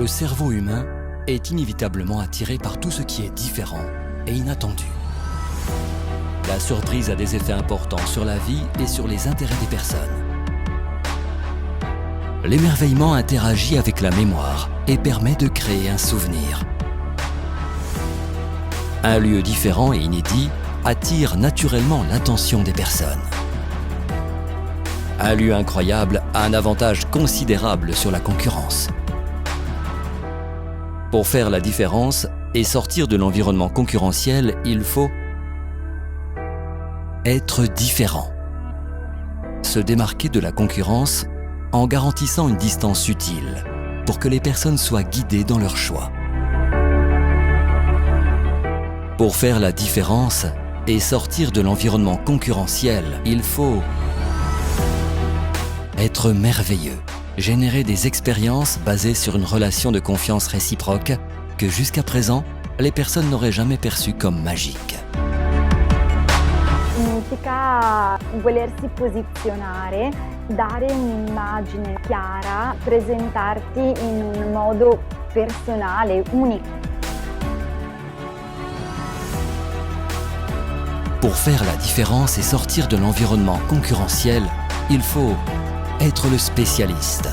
le cerveau humain est inévitablement attiré par tout ce qui est différent et inattendu. La surprise a des effets importants sur la vie et sur les intérêts des personnes. L'émerveillement interagit avec la mémoire et permet de créer un souvenir. Un lieu différent et inédit attire naturellement l'attention des personnes. Un lieu incroyable a un avantage considérable sur la concurrence. Pour faire la différence et sortir de l'environnement concurrentiel, il faut être différent. Se démarquer de la concurrence en garantissant une distance utile pour que les personnes soient guidées dans leurs choix. Pour faire la différence et sortir de l'environnement concurrentiel, il faut être merveilleux, générer des expériences basées sur une relation de confiance réciproque que jusqu'à présent, les personnes n'auraient jamais perçue comme magique. Significa volersi posizionare, dare un'immagine chiara, presentarti in un modo personale, unico. Pour faire la différence et sortir de l'environnement concurrentiel, il faut être le spécialiste.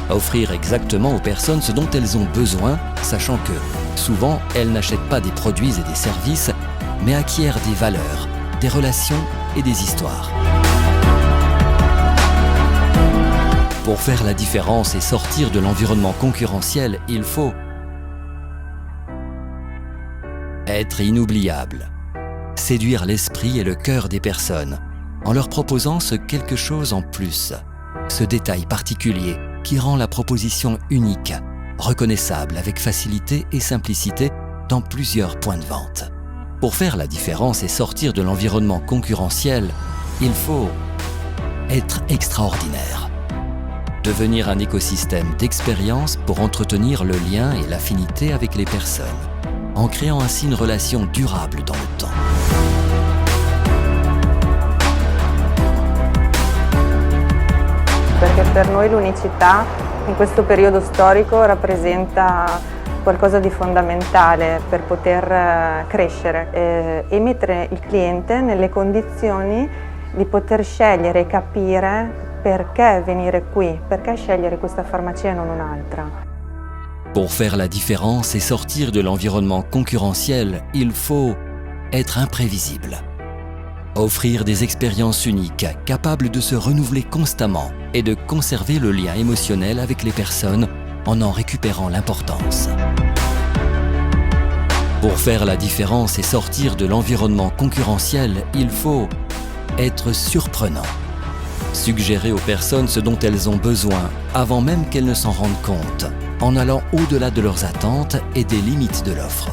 Offrir exactement aux personnes ce dont elles ont besoin, sachant que, souvent, elles n'achètent pas des produits et des services, mais acquièrent des valeurs, des relations et des histoires. Pour faire la différence et sortir de l'environnement concurrentiel, il faut être inoubliable. Séduire l'esprit et le cœur des personnes en leur proposant ce quelque chose en plus, ce détail particulier qui rend la proposition unique, reconnaissable avec facilité et simplicité dans plusieurs points de vente. Pour faire la différence et sortir de l'environnement concurrentiel, il faut être extraordinaire. Devenir un écosystème d'expérience pour entretenir le lien et l'affinité avec les personnes, en créant ainsi une relation durable dans le temps. Perché per noi l'unicità in questo periodo storico rappresenta qualcosa di fondamentale per poter crescere e mettere il cliente nelle condizioni di poter scegliere e capire perché venire qui, perché scegliere questa farmacia e non un'altra. Pour faire la différence et sortir de l'environnement concurrentiel, il faut être imprévisible. Offrir des expériences uniques, capables de se renouveler constamment et de conserver le lien émotionnel avec les personnes en récupérant l'importance. Pour faire la différence et sortir de l'environnement concurrentiel, il faut être surprenant. Suggérer aux personnes ce dont elles ont besoin avant même qu'elles ne s'en rendent compte, en allant au-delà de leurs attentes et des limites de l'offre.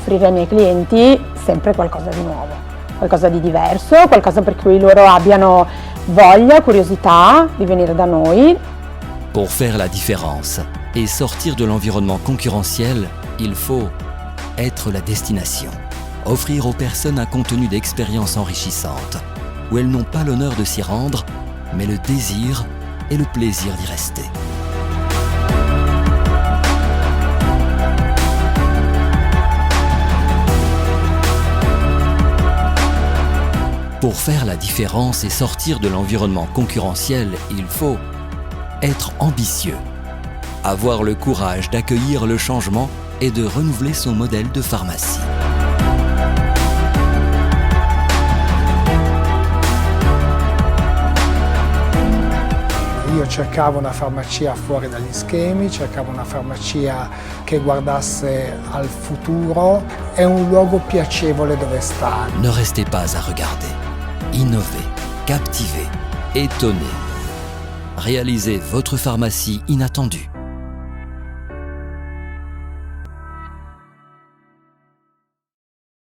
Offrire ai miei clienti sempre qualcosa di nuovo, qualcosa di diverso, qualcosa per cui loro abbiano voglia, curiosità di venire da noi. Pour faire la différence et sortir de l'environnement concurrentiel, il faut être la destination. Offrir aux personnes un contenu d'expérience enrichissante, où elles n'ont pas l'honneur de s'y rendre, mais le désir et le plaisir d'y rester. Pour faire la différence et sortir de l'environnement concurrentiel, il faut être ambitieux, avoir le courage d'accueillir le changement et de renouveler son modèle de pharmacie. Io cercavo una farmacia fuori dagli schemi, cercavo una farmacia che guardasse al futuro e un luogo piacevole dove stare. Ne restez pas à regarder. Innovez, captivez, étonnez. Réalisez votre pharmacie inattendue.